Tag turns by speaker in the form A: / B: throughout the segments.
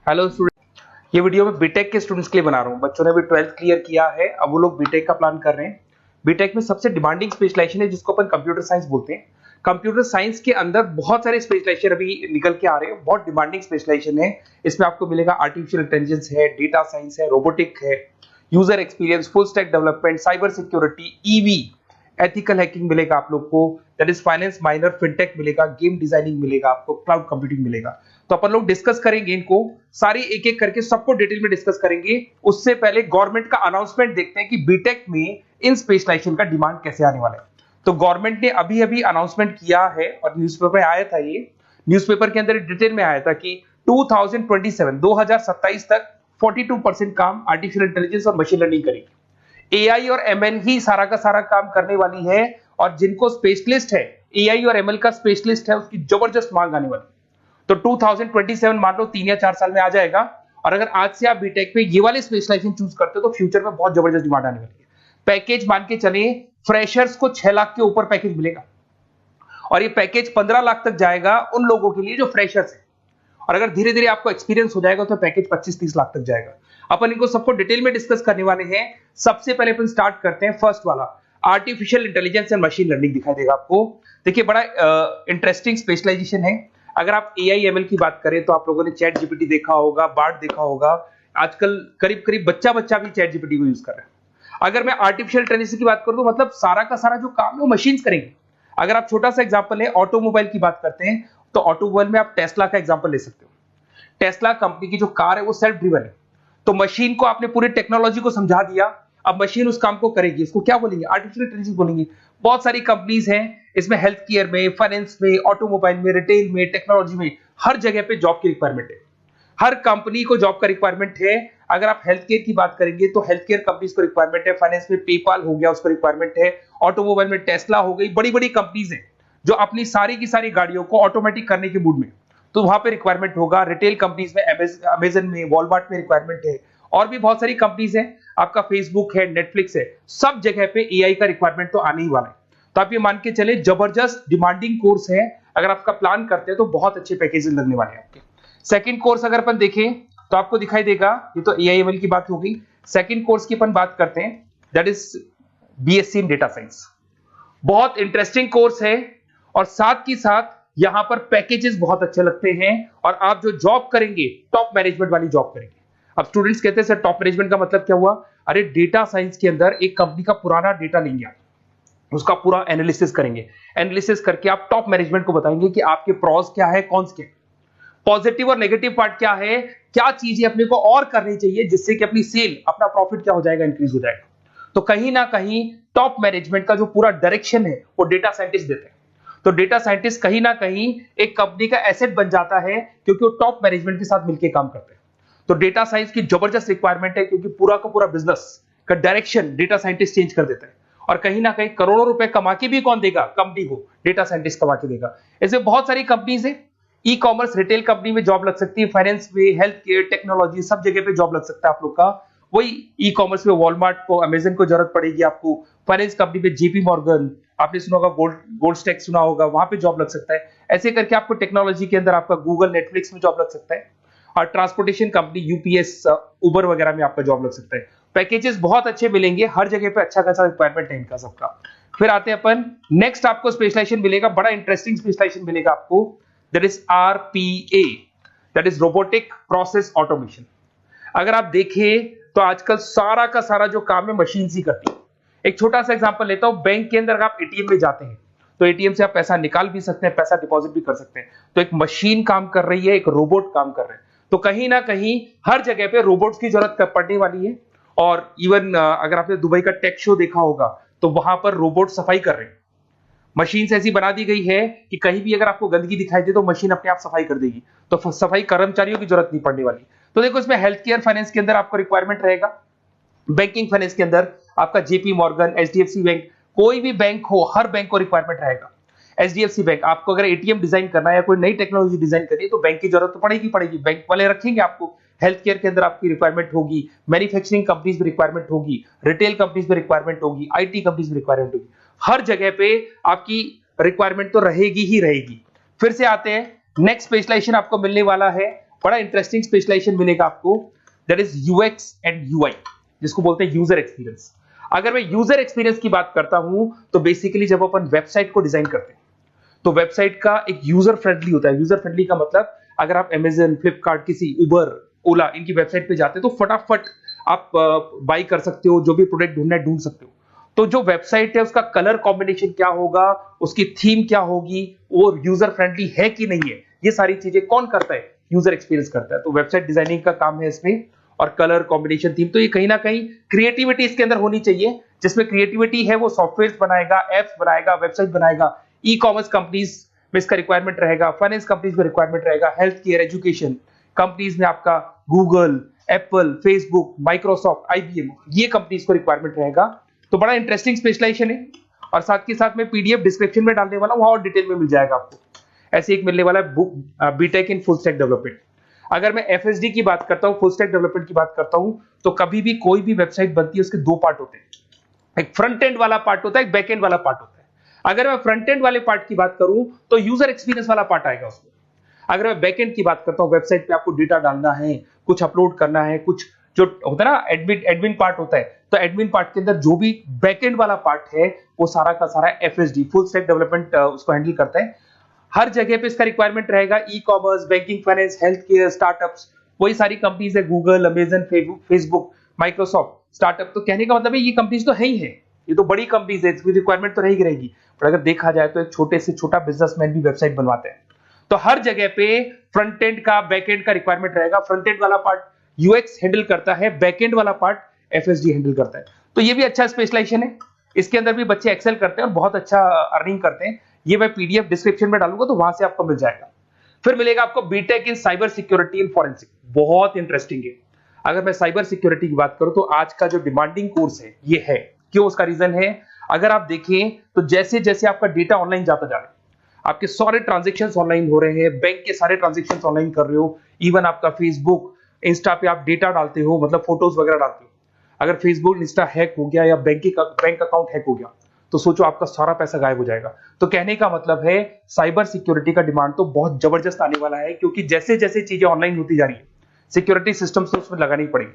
A: Hello student, ये video मैं BTech के स्टूडेंट्स के लिए बना रहा हूँ। बच्चों ने भी 12th क्लियर किया है, अब वो लोग बीटेक का प्लान कर रहे हैं। बीटेक में सबसे डिमांडिंग स्पेशलाइजेशन है जिसको अपन कंप्यूटर साइंस बोलते हैं। कंप्यूटर साइंस के अंदर बहुत सारे स्पेशलाइजेशन अभी निकल के आ रहे हैं, बहुत डिमांडिंग स्पेशलाइजेशन है। इसमें आपको मिलेगा आर्टिफिशियल इंटेलिजेंस है, डेटा साइंस है, रोबोटिक है, user experience, full stack development, cyber security, EV, ethical hacking मिलेगा आप लोग को, that is finance minor, fintech मिलेगा, गेम डिजाइनिंग मिलेगा आपको, क्लाउड कंप्यूटिंग मिलेगा। तो अपन लोग डिस्कस करेंगे इनको सारी एक एक करके, सबको डिटेल में डिस्कस करेंगे। उससे पहले गवर्नमेंट का अनाउंसमेंट देखते हैं कि बीटेक में इन स्पेशलाइजेशन का डिमांड कैसे आने वाला है। तो गवर्नमेंट ने अभी अभी अनाउंसमेंट किया है और न्यूज़पेपर में आया था, ये न्यूज़पेपर के अंदर डिटेल में आया था कि 2027 तक 42% काम आर्टिफिशियल इंटेलिजेंस और मशीन लर्निंग करेगी। एआई और एमएल ही सारा का सारा काम करने वाली है, और जिनको स्पेशलिस्ट है, एआई और एमएल का स्पेशलिस्ट है, उसकी जबरदस्त मांग आने वाली है। तो 2027 मान लो 3 या 4 साल में आ जाएगा। और अगर आज से आप बीटेक में ये वाले स्पेशलाइजेशन चूज करते हो तो फ्यूचर में बहुत जबरदस्त डिमांड आने वाली है। पैकेज मान के चले, फ्रेशर्स को 6 लाख के ऊपर पैकेज मिलेगा, और ये पैकेज 15 लाख तक जाएगा उन लोगों के लिए जो फ्रेशर्स है। और अगर धीरे धीरे आपको एक्सपीरियंस हो जाएगा तो पैकेज 25-30 लाख तक जाएगा। अपन इनको सबको डिटेल में डिस्कस करने वाले हैं। सबसे पहले अपन स्टार्ट करते हैं फर्स्ट वाला, artificial intelligence and machine learning दिखाई देगा आपको। देखिए बड़ा इंटरेस्टिंग स्पेशलाइजेशन है। अगर आप एआई एमएल की बात करें तो आप लोगों ने चैट जीपीटी देखा होगा, बार्ड देखा होगा। आजकल करीब करीब बच्चा भी चैट जीपीटी को यूज कर रहा है। अगर मैं आर्टिफिशियल इंटेलिजेंस की बात करूं तो मतलब सारा का सारा जो काम है वो मशीन्स करेंगे। अगर आप छोटा सा एग्जांपल है, ऑटोमोबाइल की बात करते हैं तो ऑटोमोबाइल में आप टेस्ला का एग्जांपल ले सकते हो। टेस्ला कंपनी की जो कार है वो सेल्फ ड्रिवन है। तो मशीन को आपने पूरी टेक्नोलॉजी को समझा दिया, अब मशीन उस काम को करेगी। इसको क्या बोलेंगे? आर्टिफिशियल इंटेलिजेंस बोलेंगे। बहुत सारी कंपनीज हैं इसमें, हेल्थ केयर में, फाइनेंस में, ऑटोमोबाइल में, रिटेल में, टेक्नोलॉजी में, हर जगह पे जॉब की रिक्वायरमेंट है। हर कंपनी को जॉब का रिक्वायरमेंट है। अगर आप हेल्थ केयर की बात करेंगे तो हेल्थ केयर कंपनीज को रिक्वायरमेंट है, फाइनेंस में पेपाल हो गया उसको रिक्वायरमेंट है, ऑटोमोबाइल में टेस्ला हो गई, बड़ी बड़ी कंपनीज हैं जो अपनी सारी की सारी गाड़ियों को ऑटोमेटिक करने के मूड में, तो वहां पे रिक्वायरमेंट होगा। रिटेल कंपनीज में अमेजन में, वॉलमार्ट में रिक्वायरमेंट है, और भी बहुत सारी कंपनीज हैं, आपका फेसबुक है, नेटफ्लिक्स है, सब जगह पे एआई का रिक्वायरमेंट तो आने ही वाला है। तो आप ये मान के चले जबरदस्त डिमांडिंग कोर्स है। अगर आपका प्लान करते हैं तो बहुत अच्छे पैकेजेस लगने वाले हैं आपके। सेकंड कोर्स अगर अपन देखें तो आपको दिखाई देगा, ये तो एआई एमएल की बात हो गई। सेकंड कोर्स की अपन बात करते हैं, that is BSc in data science. बहुत इंटरेस्टिंग कोर्स है, और साथ की साथ यहां पर पैकेजेस बहुत अच्छे लगते हैं, और आप जो जॉब करेंगे टॉप मैनेजमेंट वाली जॉब करेंगे। अब स्टूडेंट्स कहते हैं सर टॉप मैनेजमेंट का मतलब क्या हुआ? अरे डेटा साइंस के अंदर एक कंपनी का पुराना डेटा लेंगे आप, उसका पूरा एनालिसिस करेंगे, एनालिसिस करके आप टॉप मैनेजमेंट को बताएंगे कि आपके प्रॉस क्या है, कॉन्स क्या है, पॉजिटिव और नेगेटिव पार्ट क्या है, क्या चीजें अपने को और करनी चाहिए जिससे कि अपनी सेल, अपना प्रॉफिट क्या हो जाएगा, इंक्रीज हो जाएगा। तो कहीं ना कहीं टॉप मैनेजमेंट का जो पूरा डायरेक्शन है वो डेटा साइंटिस्ट देते हैं। तो डेटा साइंटिस्ट कहीं ना कहीं एक कंपनी का एसेट बन जाता है, क्योंकि वो टॉप मैनेजमेंट के साथ मिलकर काम करते हैं। तो डेटा साइंस की जबरदस्त रिक्वायरमेंट है, क्योंकि पूरा का पूरा बिजनेस का डायरेक्शन डेटा साइंटिस्ट चेंज कर देता है। और कहीं ना कहीं करोड़ों रुपए कमा के भी कौन देगा? कंपनी को डेटा साइंटिस्ट कमा के देगा। ऐसे बहुत सारी कंपनीज है, ई कॉमर्स, रिटेल कंपनी में जॉब लग सकती है, फाइनेंस में, हेल्थ केयर, टेक्नोलॉजी, सब जगह पे जॉब लग सकता है आप लोग का। वही ई कॉमर्स में वॉलमार्ट को, अमेजन को जरूरत पड़ेगी आपको। फाइनेंस कंपनी में जेपी मॉर्गन, आपने सुना होगा, गोल्ड स्टैक सुना होगा, वहां पे जॉब लग सकता है। ऐसे करके आपको टेक्नोलॉजी के अंदर आपका गूगल, नेटफ्लिक्स में जॉब लग सकता है। और ट्रांसपोर्टेशन कंपनी, यूपीएस, उबर वगैरह में आपका जॉब लग सकता है। पैकेजेस बहुत अच्छे मिलेंगे, हर जगह पे अच्छा खासा रिक्वायरमेंट है इनका सबका। फिर आते हैं अपन नेक्स्ट, आपको स्पेशलाइजेशन मिलेगा, बड़ा इंटरेस्टिंग स्पेशलाइजेशन मिलेगा आपको, that is RPA, that is robotic process automation. अगर आप देखें तो आजकल सारा का सारा जो काम है मशीन ही करती है। एक छोटा सा एग्जांपल लेता हूं, बैंक के अंदर आप एटीएम में जाते हैं तो एटीएम से आप पैसा निकाल भी सकते हैं, पैसा डिपॉजिट भी कर सकते हैं। तो एक मशीन काम कर रही है, एक रोबोट काम कर रहे हैं। तो कहीं ना कहीं हर जगह पे रोबोट्स की जरूरत पड़ने वाली है। और इवन अगर आपने दुबई का टेक शो देखा होगा तो वहां पर रोबोट सफाई कर रहे हैं। मशीन ऐसी बना दी गई है कि कहीं भी अगर आपको गंदगी दिखाई दे तो मशीन अपने आप सफाई कर देगी, तो सफाई कर्मचारियों की जरूरत नहीं पड़ने वाली। तो देखो इसमें हेल्थ केयर, फाइनेंस के अंदर आपको रिक्वायरमेंट रहेगा, बैंकिंग फाइनेंस के अंदर आपका जेपी मॉर्गन, एचडीएफसी बैंक, कोई भी बैंक हो, हर बैंक को रिक्वायरमेंट रहेगा। एचडीएफसी बैंक, आपको अगर एटीएम डिजाइन करना है या कोई नई टेक्नोलॉजी डिजाइन करनी है तो बैंक की जरूरत तो पड़ेगी, बैंक वाले रखेंगे आपको। हेल्थ केयर के अंदर आपकी रिक्वायरमेंट होगी, मैन्युफैक्चरिंग कंपनीज में रिक्वायरमेंट होगी, रिटेल कंपनीज में रिक्वायरमेंट होगी, आईटी कंपनीज में रिक्वायरमेंट होगी। हर जगह पे आपकी रिक्वायरमेंट तो रहेगी ही रहेगी। फिर से आते हैं, नेक्स्ट स्पेशलाइजेशन आपको मिलने वाला है बड़ा इंटरेस्टिंग स्पेशलाइजेशन मिलेगा आपको, that is UX and UI, जिसको बोलते हैं यूजर एक्सपीरियंस। अगर मैं यूजर एक्सपीरियंस की बात करता हूं तो बेसिकली जब अपन वेबसाइट को डिजाइन करते हैं तो वेबसाइट का एक यूजर फ्रेंडली होता है। यूजर फ्रेंडली का मतलब अगर आप अमेजन, फ्लिपकार्ट, किसी उबर, ओला इनकी वेबसाइट पे जाते हैं तो फटाफट आप बाई कर सकते हो, जो भी प्रोडक्ट ढूंढना है ढूंढ सकते हो। तो जो वेबसाइट है उसका कलर कॉम्बिनेशन क्या होगा, उसकी थीम क्या होगी, वो यूजर फ्रेंडली है कि नहीं है, ये सारी चीजें कौन करता है, यूजर एक्सपीरियंस करता है। तो वेबसाइट डिजाइनिंग का काम है इसमें, और कलर कॉम्बिनेशन, थीम, तो ये कहीं ना कहीं क्रिएटिविटी इसके अंदर होनी चाहिए। जिसमें क्रिएटिविटी है वो सॉफ्टवेयर बनाएगा, एप्स बनाएगा, वेबसाइट बनाएगा। ई कॉमर्स कंपनीज में इसका रिक्वायरमेंट रहेगा, फाइनेंस कंपनीज में रिक्वायरमेंट रहेगा, हेल्थ केयर, एजुकेशन कंपनीज में आपका Google, Apple, Facebook, Microsoft, IBM, ये कंपनीज को रिक्वायरमेंट रहेगा। तो बड़ा इंटरेस्टिंग स्पेशलाइजेशन है, और साथ के साथ में पीडीएफ डिस्क्रिप्शन में डालने वाला हूं, वहां और डिटेल में मिल जाएगा आपको। ऐसे एक मिलने वाला है book, BTech in full stack development. अगर मैं एफएसडी की बात करता हूं, फुल स्टैक डेवलपमेंट की बात करता हूं, तो कभी भी कोई भी वेबसाइट बनती है उसके दो पार्ट होते हैं, एक फ्रंट एंड वाला पार्ट होता है, एक बैक एंड वाला पार्ट होता है। अगर मैं फ्रंट एंड वाले पार्ट की बात करूं तो यूजर एक्सपीरियंस वाला पार्ट आएगा उसमें। अगर मैं बैक एंड की बात करता हूं, वेबसाइट पे आपको डेटा डालना है, कुछ अपलोड करना है, कुछ जो होता है ना एडमिन पार्ट होता है, तो एडमिन पार्ट के अंदर जो भी बैक एंड वाला पार्ट है वो सारा का सारा एफएसडी, फुल स्टैक डेवलपमेंट, उसको हैंडल करता है। हर जगह पे इसका रिक्वायरमेंट रहेगा। E commerce, banking, finance, health care, startups, वही सारी कंपनीज है, Google, Amazon, Facebook, Microsoft, startup. तो कहने का मतलब है ये कंपनीज तो है ही है, ये तो बड़ी कंपनीज है, इसकी रिक्वायरमेंट तो रहेगी रहेगी। पर अगर देखा जाए तो एक छोटे से छोटा बिजनेसमैन भी वेबसाइट बनवाते हैं। तो हर जगह पे फ्रंट एंड का, बैक एंड का रिक्वायरमेंट रहेगा। फ्रंट एंड वाला पार्ट यूएक्स हैंडल करता है, बैक एंड वाला पार्ट एफएसडी हैंडल करता है। तो ये भी अच्छा स्पेशलाइजेशन है, इसके अंदर भी बच्चे एक्सेल करते हैं और बहुत अच्छा अर्निंग करते हैं। ये मैं पीडीएफ डिस्क्रिप्शन में डालूंगा तो वहां से आपको मिल जाएगा। फिर मिलेगा आपको BTech in cyber security and forensic, बहुत इंटरेस्टिंग है। अगर मैं साइबर सिक्योरिटी की बात करूं तो आज का जो डिमांडिंग कोर्स है ये है। क्यों? उसका रीजन है, अगर आप देखें तो जैसे जैसे आपका डेटा ऑनलाइन जाता जा रहा है, आपके सारे ट्रांजेक्शंस ऑनलाइन हो रहे हैं, बैंक के सारे ट्रांजेक्शंस ऑनलाइन कर रहे हो, इवन आपका फेसबुक, इंस्टा पे आप डेटा डालते हो, मतलब फोटोज वगैरह डालते हो। अगर फेसबुक, इंस्टा हैक हो गया या बैंक अकाउंट हैक हो गया तो सोचो आपका सारा पैसा गायब हो जाएगा। तो कहने का मतलब है साइबर सिक्योरिटी का डिमांड तो बहुत जबरदस्त आने वाला है, क्योंकि जैसे जैसे चीजें ऑनलाइन होती जा रही है सिक्योरिटी सिस्टम्स तो उसमें लगानी पड़ेगी।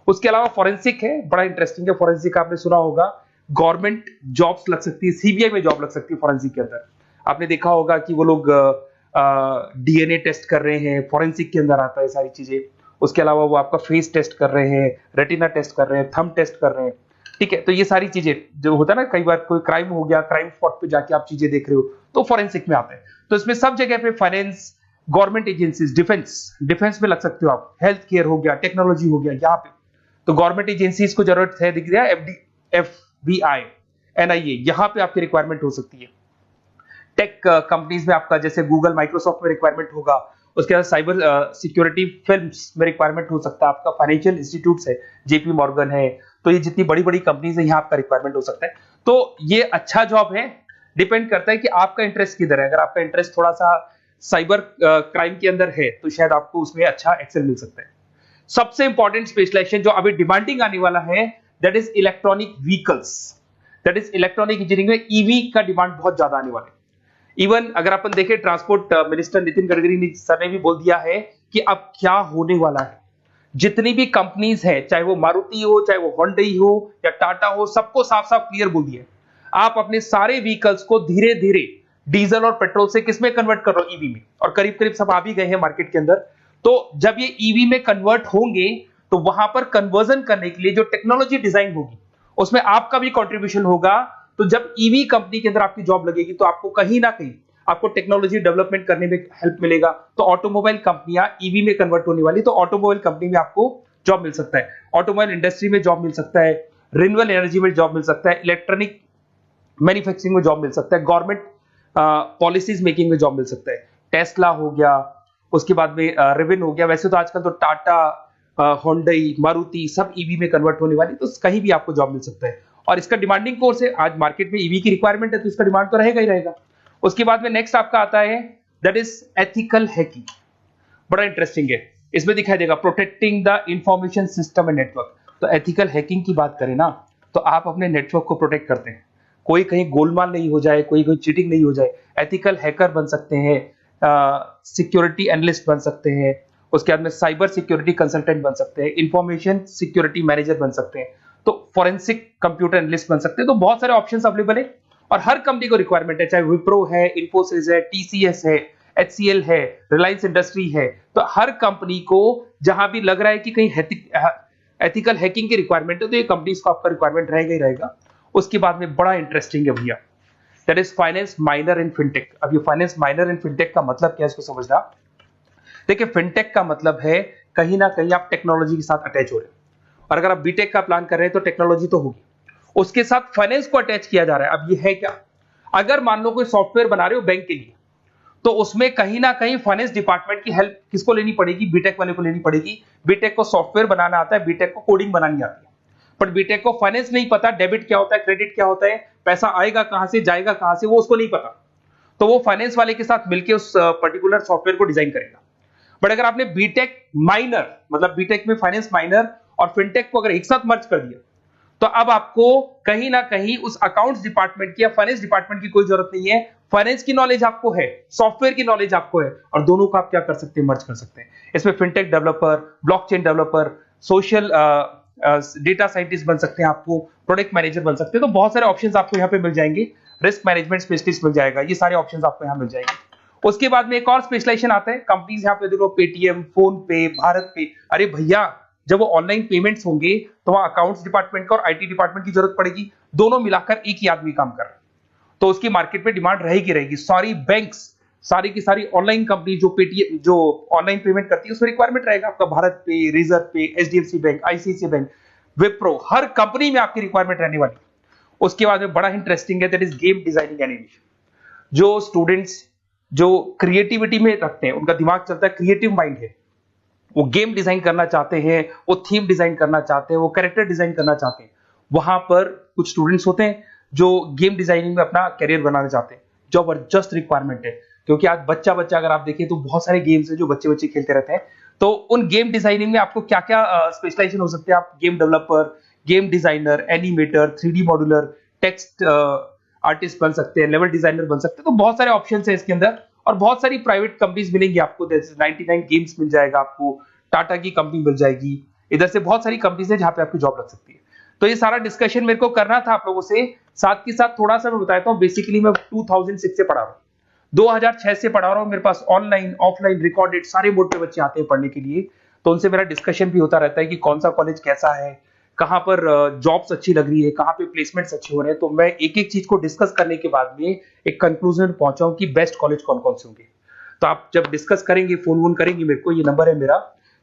A: उसके अलावा फॉरेंसिक है, बड़ा इंटरेस्टिंग है। फॉरेंसिक आपने सुना होगा, गवर्नमेंट जॉब्स लग सकती है, सीबीआई में जॉब लग सकती है फॉरेंसिक के अंदर। आपने देखा होगा कि वो लोग डीएनए टेस्ट कर रहे हैं, फॉरेंसिक के अंदर आता है सारी चीजें। उसके अलावा वो आपका फेस टेस्ट कर रहे हैं, रेटिना टेस्ट कर रहे हैं, थंब टेस्ट कर रहे हैं, ठीक है। तो ये सारी चीजें जो होता है ना, कई बार कोई क्राइम हो गया, क्राइम स्पॉट पे जाके आप चीजें देख रहे हो तो फॉरेंसिक में आते हैं। तो इसमें सब जगह पे फाइनेंस, गवर्नमेंट एजेंसीज, डिफेंस में लग सकते हो आप, हेल्थ केयर हो गया, टेक्नोलॉजी हो गया, यहाँ पे तो गवर्नमेंट एजेंसीज को जरूरत है, दिख रहा है, एफबीआई, एनआईए, यहाँ पे आपकी रिक्वायरमेंट हो सकती है। टेक कंपनीज में आपका जैसे गूगल, माइक्रोसॉफ्ट में रिक्वायरमेंट होगा। उसके बाद साइबर सिक्योरिटी फिल्म्स में रिक्वायरमेंट हो सकता है आपका, फाइनेंशियल इंस्टीट्यूट्स है, जेपी मॉर्गन है, तो ये जितनी बड़ी बड़ी कंपनीज है यहाँ आपका रिक्वायरमेंट हो सकता है। तो ये अच्छा जॉब है, डिपेंड करता है कि आपका इंटरेस्ट किधर है। अगर आपका इंटरेस्ट थोड़ा सा साइबर क्राइम के अंदर है तो शायद आपको उसमें अच्छा एक्सेल मिल सकता है। सबसे इंपॉर्टेंट स्पेशलाइजेशन जो अभी डिमांडिंग आने वाला है, that is electronic vehicles, that is electronic engineering में ईवी का डिमांड बहुत ज्यादा आने वाला है। इवन अगर अपन देखें, transport minister Nitin Gadkari sir ने भी बोल दिया है कि अब क्या होने वाला है, जितनी भी कंपनीज है, चाहे वो मारुति हो, चाहे वो होंडई हो या टाटा हो, सबको साफ साफ क्लियर बोल दिया, आप अपने सारे व्हीकल्स को धीरे धीरे डीजल और पेट्रोल से किसमें कन्वर्ट कर रहे हो, ईवी में। और करीब करीब सब आ भी गए हैं मार्केट के अंदर। तो जब ये ईवी में कन्वर्ट होंगे तो वहां पर कन्वर्जन करने के लिए जो टेक्नोलॉजी डिजाइन होगी उसमें आपका भी कंट्रीब्यूशन होगा। तो जब ईवी कंपनी के अंदर आपकी जॉब लगेगी तो आपको कहीं ना कहीं आपको टेक्नोलॉजी डेवलपमेंट करने में हेल्प मिलेगा। तो ऑटोमोबाइल कंपनियां ईवी में कन्वर्ट होने वाली, तो ऑटोमोबाइल कंपनी में आपको जॉब मिल सकता है, ऑटोमोबाइल इंडस्ट्री में जॉब मिल सकता है, रिन्यूएबल एनर्जी में जॉब मिल सकता है, इलेक्ट्रॉनिक मैन्युफैक्चरिंग में जॉब मिल सकता है, गवर्नमेंट पॉलिसीज मेकिंग में जॉब मिल सकता है, टेस्ला हो गया, उसके बाद में रिविन हो गया। वैसे तो आजकल तो टाटा, होंडई, मारुति सब ईवी में कन्वर्ट होने वाली, तो कहीं भी आपको जॉब मिल सकता है। और इसका डिमांडिंग कोर्स है, आज मार्केट में ईवी की रिक्वायरमेंट है तो इसका डिमांड तो रहेगा ही रहेगा। उसके बाद में नेक्स्ट आपका आता है, दैट इज एथिकल हैकिंग, बड़ा इंटरेस्टिंग है। इसमें दिखाई देगा protecting the information system and network. तो एथिकल हैकिंग की बात करें ना, तो आप अपने नेटवर्क को प्रोटेक्ट करते हैं, कोई कहीं गोलमाल नहीं हो जाए, कोई चीटिंग नहीं हो जाए। एथिकल हैकर बन सकते हैं, सिक्योरिटी एनालिस्ट बन सकते हैं, उसके बाद में साइबर सिक्योरिटी कंसल्टेंट बन सकते हैं, इंफॉर्मेशन सिक्योरिटी मैनेजर बन सकते हैं, तो फॉरेंसिक कंप्यूटर एनालिस्ट बन सकते हैं। तो बहुत सारे ऑप्शंस अवेलेबल है और हर कंपनी को रिक्वायरमेंट है, चाहे विप्रो है, इन्फोसिस है, टीसीएस है, एचसीएल है, रिलायंस इंडस्ट्री है। तो हर कंपनी को जहां भी लग रहा है कि कहीं एथिकल हैकिंग की रिक्वायरमेंट है तो ये कंपनीज को आपका रिक्वायरमेंट रहेगा ही रहेगा। उसके बाद में बड़ा इंटरेस्टिंग है भैया, that is finance minor in fintech. अब ये फाइनेंस माइनर इन फिनटेक का मतलब क्या है इसको समझना। देखिए फिनटेक का मतलब है कहीं ना कहीं आप टेक्नोलॉजी के साथ अटैच हो रहे हैं, और अगर आप बीटेक का प्लान कर रहे हैं तो टेक्नोलॉजी तो होगी, उसके साथ फाइनेंस को अटैच किया जा रहा है। अब ये है क्या, अगर मान लो कोई सॉफ्टवेयर बना रहे हो बैंक के लिए, तो उसमें कहीं ना कहीं फाइनेंस डिपार्टमेंट की हेल्प किसको लेनी पड़ेगी, बीटेक वाले को लेनी पड़ेगी। बीटेक को सॉफ्टवेयर बनाना आता है, बीटेक को कोडिंग बनानी आती है, बट बीटेक को फाइनेंस नहीं पता, डेबिट क्या होता है, क्रेडिट क्या होता है, पैसा आएगा कहां से जाएगा कहां से, वो उसको नहीं पता। तो वो फाइनेंस वाले के साथ मिलकर उस पर्टिकुलर सॉफ्टवेयर को डिजाइन करेगा। बट अगर आपने बीटेक माइनर, मतलब बीटेक में फाइनेंस माइनर और फिनटेक को अगर एक साथ मर्ज कर दिया, तो अब आपको कहीं ना कहीं उस अकाउंट्स डिपार्टमेंट की या फाइनेंस डिपार्टमेंट की कोई जरूरत नहीं है। फाइनेंस की नॉलेज आपको है, सॉफ्टवेयर की नॉलेज आपको है, और दोनों को आप क्या कर सकते हैं, मर्ज कर सकते हैं। इसमें fintech developer, blockchain developer, social data scientist बन सकते हैं, आपको प्रोडक्ट मैनेजर बन सकते हैं। तो बहुत सारे ऑप्शंस आपको यहाँ पे मिल जाएंगे, रिस्क मैनेजमेंट स्पेशलिस्ट मिल जाएगा, ये सारे ऑप्शंस आपको यहाँ मिल जाएंगे। उसके बाद में एक और स्पेशलाइजेशन आता है, कंपनीज यहाँ पे देखो पेटीएम, फोन पे, भारत पे। अरे भैया जब वो ऑनलाइन पेमेंट्स होंगे तो वहां अकाउंट्स डिपार्टमेंट का और आईटी डिपार्टमेंट की जरूरत पड़ेगी, दोनों मिलाकर एक ही आदमी काम कर रहा है, तो उसकी मार्केट में डिमांड रहेगी रहेगी। सारी बैंक्स, सारी की सारी ऑनलाइन कंपनी जो पेटीएम, जो ऑनलाइन पेमेंट करती है, उसमें रिक्वायरमेंट रहेगा आपका भारत पे, Razorpay, HDFC bank, ICICI bank, Wipro, हर कंपनी में आपकी रिक्वायरमेंट रहने वाली। उसके बाद में बड़ा इंटरेस्टिंग है, that is game designing animation. जो स्टूडेंट्स जो क्रिएटिविटी में रखते हैं, उनका दिमाग चलता है, क्रिएटिव माइंड है, वो गेम डिजाइन करना चाहते हैं, वो थीम डिजाइन करना चाहते हैं, वो कैरेक्टर डिजाइन करना चाहते हैं, वहां पर कुछ स्टूडेंट्स होते हैं जो गेम डिजाइनिंग में अपना करियर बनाना चाहते हैं। जबरदस्त रिक्वायरमेंट है, क्योंकि आज बच्चा बच्चा अगर आप देखें तो बहुत सारे गेम्स हैं जो बच्चे बच्चे खेलते रहते हैं। तो उन गेम डिजाइनिंग में आपको क्या क्या स्पेशलाइजेशन हो सकते हैं, आप game developer, game designer, animator, 3D modular, text artist बन सकते हैं, लेवल डिजाइनर बन सकते हैं। तो बहुत सारे ऑप्शंस हैं इसके अंदर, और बहुत सारी प्राइवेट कंपनीज मिलेंगी आपको, जैसे 99 गेम्स मिल जाएगा आपको, टाटा की कंपनी मिल जाएगी, इधर से बहुत सारी कंपनीज है जहां पे आपकी जॉब लग सकती है। तो ये सारा डिस्कशन मेरे को करना था आप लोगों से, साथ के साथ थोड़ा सा मैं बताता हूँ। बेसिकली मैं 2006 से पढ़ा रहा हूँ, 2006 से पढ़ा रहा हूँ, मेरे पास ऑनलाइन ऑफलाइन रिकॉर्डेड सारे मोड पे बच्चे आते हैं पढ़ने के लिए, तो उनसे मेरा डिस्कशन भी होता रहता है कि कौन सा कॉलेज कैसा है, कहां पर जॉब्स अच्छी लग रही है, कहां पे प्लेसमेंट्स अच्छे हो रहे हैं। तो मैं एक एक चीज को डिस्कस करने के बाद में एक कंक्लूजन पहुंचा हूं कि बेस्ट कॉलेज कौन कौन से होंगे। तो आप जब डिस्कस करेंगे, फोन वोन करेंगे मेरे को, ये नंबर है मेरा,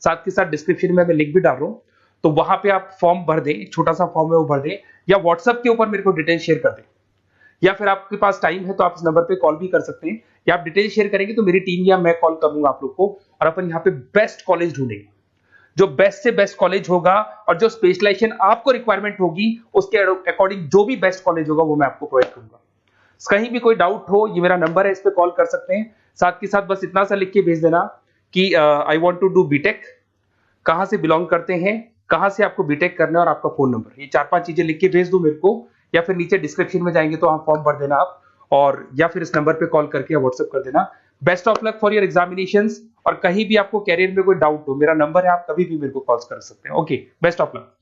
A: साथ के साथ डिस्क्रिप्शन में मैं लिंक भी डाल रहा हूँ, तो वहां पे आप फॉर्म भर दें, एक छोटा सा फॉर्म है वो भर दें, या व्हाट्सएप के ऊपर मेरे को डिटेल शेयर कर दें, या फिर आपके पास टाइम है तो आप इस नंबर पे कॉल भी कर सकते हैं, या आप डिटेल शेयर करेंगे तो मेरी टीम या मैं कॉल करूंगा आप लोग को, और अपन यहाँ पे बेस्ट कॉलेज ढूंढेंगे। जो बेस्ट से बेस्ट कॉलेज होगा और जो स्पेशलाइजेशन आपको रिक्वायरमेंट होगी उसके अकॉर्डिंग जो भी बेस्ट कॉलेज होगा वो मैं आपको प्रोवाइड करूंगा। कहीं भी कोई डाउट हो, ये मेरा नंबर है, इस पे कॉल कर सकते हैं। साथ के साथ बस इतना सा लिख के भेज देना कि I want to do BTech, कहां से बिलोंग करते हैं, कहां से आपको बीटेक करना है, और आपका फोन नंबर, ये 4-5 चीजें लिख के भेज दो मेरे को, या फिर नीचे डिस्क्रिप्शन में जाएंगे तो आप फॉर्म भर देना आप, और या फिर इस नंबर पे कॉल करके या व्हाट्सएप कर देना। Best of luck for your examinations, और कहीं भी आपको कैरियर में कोई डाउट हो, मेरा नंबर है, आप कभी भी मेरे को कॉल कर सकते हैं। Okay, best of luck.